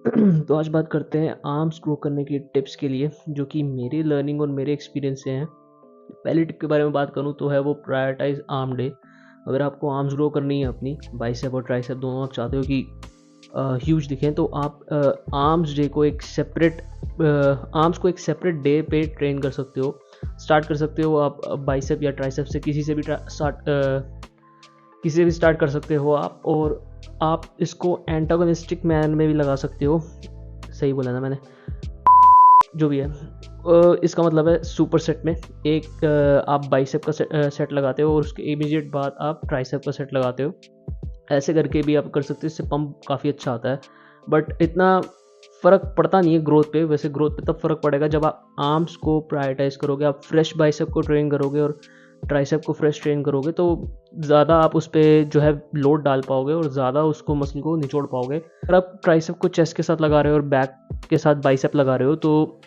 तो आज बात करते हैं आर्म्स ग्रो करने की टिप्स के लिए, जो कि मेरी लर्निंग और मेरे एक्सपीरियंस से हैं। पहली टिप के बारे में बात करूँ तो है वो प्रायोरिटाइज आर्म डे। अगर आपको आर्म्स ग्रो करनी है अपनी, बाइसेप और ट्राइसेप दोनों आप चाहते हो कि ह्यूज दिखें, तो आप आर्म्स को एक सेपरेट डे पे ट्रेन कर सकते हो। स्टार्ट कर सकते हो आप बाइसेप या ट्राइसेप से, किसी से भी स्टार्ट कर सकते हो आप। और आप इसको एंटागोनिस्टिक मैन में भी लगा सकते हो। सही बोला ना मैंने? जो भी है, इसका मतलब है सुपर सेट में आप बाइसेप का सेट लगाते हो और उसके इमीडिएट बाद आप ट्राइसेप का सेट लगाते हो। ऐसे करके भी आप कर सकते हो, इससे पंप काफ़ी अच्छा आता है। बट इतना फ़र्क पड़ता नहीं है ग्रोथ पे। वैसे ग्रोथ पे तब फ़र्क पड़ेगा जब आप आर्म्स को प्रायोरिटाइज़ करोगे, आप फ्रेश बाइसेप को ट्रेन करोगे और ट्राइसेप को फ्रेश ट्रेन करोगे, तो ज़्यादा आप उस पर जो है लोड डाल पाओगे और ज़्यादा उसको मसल को निचोड़ पाओगे। अगर आप ट्राइसेप को चेस्ट के साथ लगा रहे हो और बैक के साथ बाइसेप लगा रहे हो, तो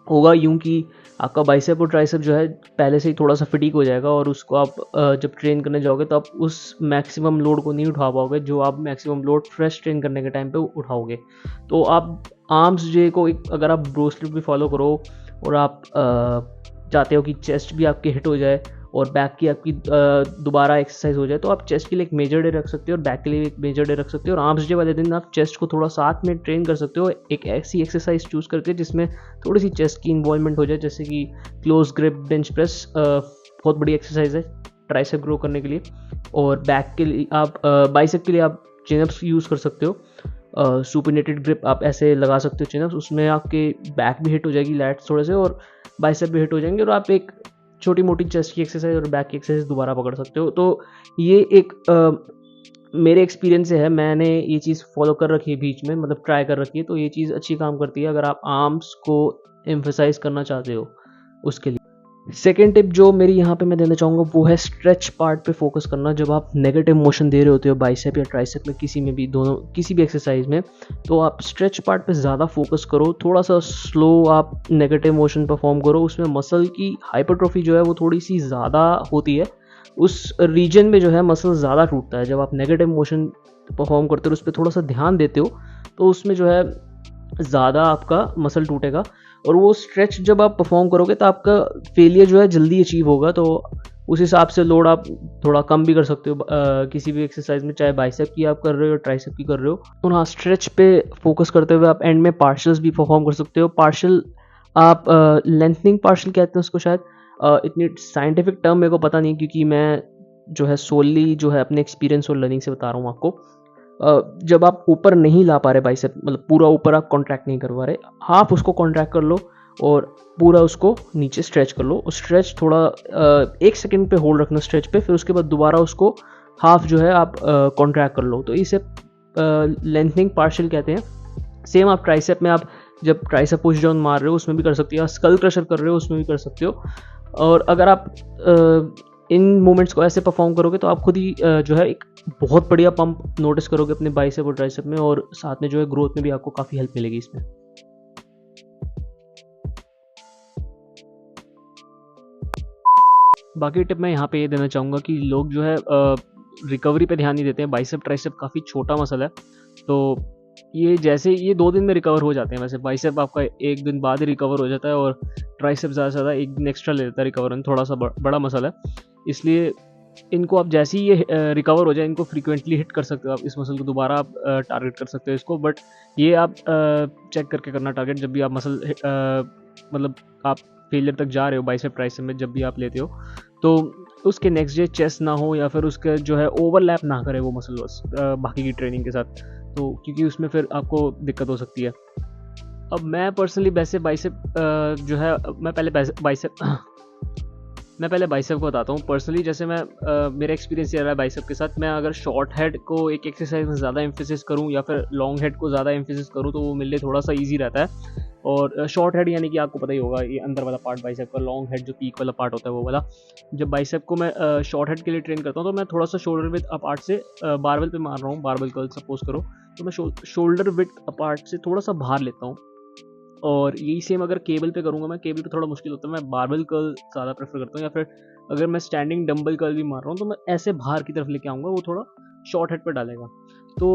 होगा यूँ कि आपका बाइसेप और ट्राइसेप जो है पहले से ही थोड़ा सा फटीग हो जाएगा और उसको आप जब ट्रेन करने जाओगे तो आप उस मैक्सिमम लोड को नहीं उठा पाओगे जो आप मैक्सिमम लोड फ्रेश ट्रेन करने के टाइम पे उठाओगे। तो आप आर्म्स डे को एक, अगर आप ब्रो स्प्लिट भी फॉलो करो और आप चाहते हो कि चेस्ट भी आपके हिट हो जाए और बैक की आपकी दोबारा एक्सरसाइज हो जाए, तो आप चेस्ट के लिए एक मेजर डे रख सकते हो और बैक के लिए एक मेजर डे रख सकते हो। और आर्म्स डे वाले दिन आप चेस्ट को थोड़ा साथ में ट्रेन कर सकते हो, एक ऐसी एक्सरसाइज चूज़ करके जिसमें थोड़ी सी चेस्ट की इन्वॉल्वमेंट हो जाए, जैसे कि क्लोज ग्रिप बेंच प्रेस। बहुत बड़ी एक्सरसाइज है ट्राइसेप ग्रो करने के लिए। और बैक के लिए आप बाइसेप के लिए आप चिनअप्स यूज़ कर सकते हो। सुपिनेटेड ग्रिप आप ऐसे लगा सकते हो चिनअप्स, उसमें आपके बैक भी हिट हो जाएगी, लैट्स थोड़े से, और बाइसेप भी हिट हो जाएंगे और आप एक छोटी मोटी चेस्ट की एक्सरसाइज और बैक की एक्सरसाइज दोबारा पकड़ सकते हो। तो ये एक मेरे एक्सपीरियंस से है, मैंने ये चीज़ फॉलो कर रखी है बीच में, मतलब ट्राई कर रखी है, तो ये चीज़ अच्छी काम करती है अगर आप आर्म्स को एम्फेसाइज करना चाहते हो उसके लिए। सेकेंड टिप जो मेरी यहाँ पे मैं देना चाहूँगा वो है स्ट्रेच पार्ट पे फोकस करना। जब आप नेगेटिव मोशन दे रहे होते हो बाइसेप या ट्राइसेप में, किसी में भी, दोनों किसी भी एक्सरसाइज में, तो आप स्ट्रेच पार्ट पे ज़्यादा फोकस करो। थोड़ा सा स्लो आप नेगेटिव मोशन परफॉर्म करो। उसमें मसल की हाइपरट्रोफी जो है वो थोड़ी सी ज़्यादा होती है। उस रीजन में जो है मसल ज़्यादा टूटता है। जब आप नेगेटिव मोशन परफॉर्म करते हो, उस पर थोड़ा सा ध्यान देते हो, तो उसमें जो है ज़्यादा आपका मसल टूटेगा। और वो स्ट्रेच जब आप परफॉर्म करोगे तो आपका फेलियर जो है जल्दी अचीव होगा। तो उस हिसाब से लोड आप थोड़ा कम भी कर सकते हो किसी भी एक्सरसाइज में, चाहे बाइसेप की आप कर रहे हो, ट्राइसेप की कर रहे हो। और हाँ, स्ट्रेच पे फोकस करते हुए आप एंड में पार्शल्स भी परफॉर्म कर सकते हो। पार्शल आप लेंथनिंग पार्शल कहते हैं उसको शायद। इतनी साइंटिफिक टर्म मेरे को पता नहीं, क्योंकि मैं जो है सोली जो है अपने एक्सपीरियंस और लर्निंग से बता रहा हूँ आपको। जब आप ऊपर नहीं ला पा रहे बाइसेप, मतलब पूरा ऊपर आप कॉन्ट्रैक्ट नहीं करवा रहे, हाफ उसको कॉन्ट्रैक्ट कर लो और पूरा उसको नीचे स्ट्रेच कर लो। स्ट्रेच थोड़ा 1 सेकेंड पे होल्ड रखना स्ट्रेच पे, फिर उसके बाद दोबारा उसको हाफ जो है आप कॉन्ट्रैक्ट कर लो। तो इसे लेंथनिंग पार्शियल कहते हैं। सेम आप ट्राइसेप में, आप जब ट्राइसेप पुश डाउन मार रहे हो उसमें भी कर सकते हो, स्कल क्रशर कर रहे हो उसमें भी कर सकते हो। और अगर आप इन मूवमेंट्स को ऐसे परफॉर्म करोगे तो आप खुद ही जो है एक बहुत बढ़िया पंप नोटिस करोगे अपने बाइसेप और ट्राइसेप में, और साथ में जो है ग्रोथ में भी आपको काफ़ी हेल्प मिलेगी इसमें। बाकी टिप मैं यहाँ पे ये देना चाहूँगा कि लोग जो है रिकवरी पे ध्यान नहीं देते हैं। बाइसेप ट्राइसेप काफ़ी छोटा मसल है, तो ये जैसे ये 2 दिन में रिकवर हो जाते हैं। वैसे बाइसेप आपका 1 दिन बाद ही रिकवर हो जाता है और ट्राइसेप ज़्यादा से ज़्यादा 1 दिन एक्स्ट्रा ले लेता है रिकवर में। थोड़ा सा बड़ा मसल है, इसलिए इनको आप जैसे ही ये रिकवर हो जाए, इनको फ्रीक्वेंटली हिट कर सकते हो। आप इस मसल को दोबारा आप टारगेट कर सकते हो इसको। बट ये आप चेक करके करना टारगेट, जब भी आप मसल मतलब आप फेलियर तक जा रहे हो बाइसेप ट्राइसेप में, जब भी आप लेते हो, तो उसके नेक्स्ट डे चेस्ट ना हो या फिर उसके जो है ओवरलैप ना करे वो मसल बस बाकी की ट्रेनिंग के साथ, तो क्योंकि उसमें फिर आपको दिक्कत हो सकती है। अब मैं पर्सनली वैसे बाइसेप जो है मैं पहले बाइसेप को बताता हूँ पर्सनली। जैसे मैं मेरा एक्सपीरियंस ये रहा है बाइसेप के साथ। मैं अगर शॉर्ट हेड को एक एक्सरसाइज में ज़्यादा एम्फेसिस करूँ या फिर लॉन्ग हेड को ज़्यादा एम्फेसिस करूँ, तो वो मेरे लिए थोड़ा सा ईजी रहता है। और शॉर्ट हेड यानी कि आपको पता ही होगा, ये अंदर वाला पार्ट बाइसेप का। लॉन्ग हेड जो पीक वाला पार्ट होता है वो वाला। जब बाइसेप को मैं शॉर्ट हेड के लिए ट्रेन करता हूँ, तो मैं थोड़ा सा शोल्डर विथ अपार्ट से बारबेल पे मार रहा हूँ, बारबेल कर्ल सपोज करो, तो मैं शोल्डर विथ अपार्ट से थोड़ा सा बाहर लेता हूँ। और यही सेम अगर केबल पे करूँगा, मैं केबल पे थोड़ा मुश्किल होता है, मैं बारबेल कर्ल ज़्यादा प्रेफर करता हूँ। या फिर अगर मैं स्टैंडिंग डंबल कर्ल भी मार रहा हूँ, तो मैं ऐसे बाहर की तरफ लेके आऊँगा, वो थोड़ा शॉर्ट हेड पे डालेगा। तो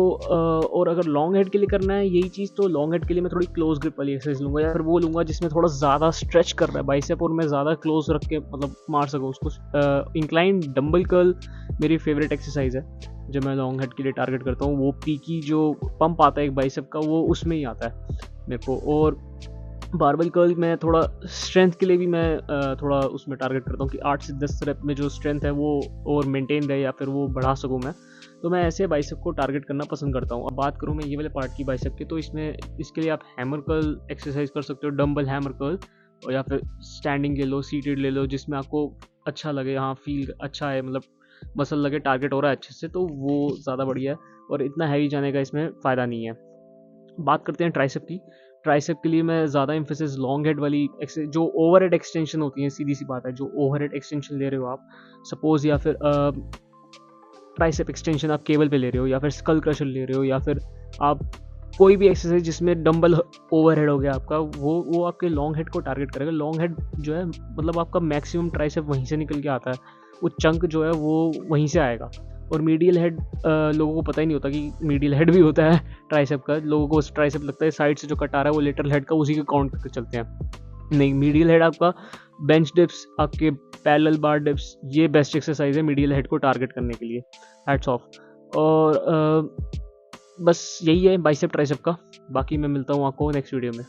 और अगर लॉन्ग हेड के लिए करना है यही चीज़, तो लॉन्ग हेड के लिए मैं थोड़ी क्लोज ग्रिप वाली एक्सरसाइज लूँगा, या फिर वो लूँगा जिसमें थोड़ा ज़्यादा स्ट्रेच कर रहा है बाइसेप और मैं ज़्यादा क्लोज रख के मतलब मार सकूँ उसको। इंक्लाइन डंबल कर्ल मेरी फेवरेट एक्सरसाइज है जो मैं लॉन्ग हेड के लिए टारगेट करता हूँ। वो पीकी जो पंप आता है एक बाइसेप का, वो उसमें ही आता है मेरे को। और बारबेल कर्ल मैं थोड़ा स्ट्रेंथ के लिए भी मैं थोड़ा उसमें टारगेट करता हूँ कि 8 से 10 रेप में जो स्ट्रेंथ है वो और मेंटेन रहे या फिर वो बढ़ा सकूँ मैं। तो मैं ऐसे बाइसेप को टारगेट करना पसंद करता हूँ। अब बात करूँ मैं ये वाले पार्ट की बाइसेप की, तो इसके लिए आप हैमर कर्ल एक्सरसाइज कर सकते हो, डंबल हैमर कर्ल, और या फिर स्टैंडिंग ले लो, सीटेड ले लो, जिसमें आपको अच्छा लगे, हाँ फील अच्छा है, मतलब मसल लगे, टारगेट हो रहा है अच्छे से, तो वो ज़्यादा बढ़िया है और इतना हैवी जाने का इसमें फ़ायदा नहीं है। बात करते हैं ट्राइसेप की। ट्राइसेप के लिए मैं ज़्यादा एम्फेसिस लॉन्ग हेड वाली जो ओवर हेड एक्सटेंशन होती है, सीधी सी बात है, जो ओवर हेड एक्सटेंशन ले रहे हो आप सपोज, या फिर ट्राइसेप एक्सटेंशन आप केबल पे ले रहे हो, या फिर स्कल क्रशर ले रहे हो, या फिर आप कोई भी एक्सरसाइज जिसमें डंबल ओवर हेड हो गया आपका, वो आपके लॉन्ग हेड को टारगेट करेगा। लॉन्ग हेड जो है मतलब आपका मैक्सिमम ट्राइसेप वहीं से निकल के आता है, वो चंक जो है वो वहीं से आएगा। और मीडियल हेड लोगों को पता ही नहीं होता कि मीडियल हेड भी होता है ट्राइसेप का। लोगों को ट्राइसेप लगता है साइड से जो कट आ रहा है वो लेटरल हेड का, उसी के काउंट करके चलते हैं। नहीं, मीडियल हेड आपका बेंच डिप्स, आपके पैरेलल बार डिप्स, ये बेस्ट एक्सरसाइज है मीडियल हेड को टारगेट करने के लिए। Hats off. और बस यही है बाइसेप ट्राइसेप का। बाकी मैं मिलता हूँ आपको नेक्स्ट वीडियो में।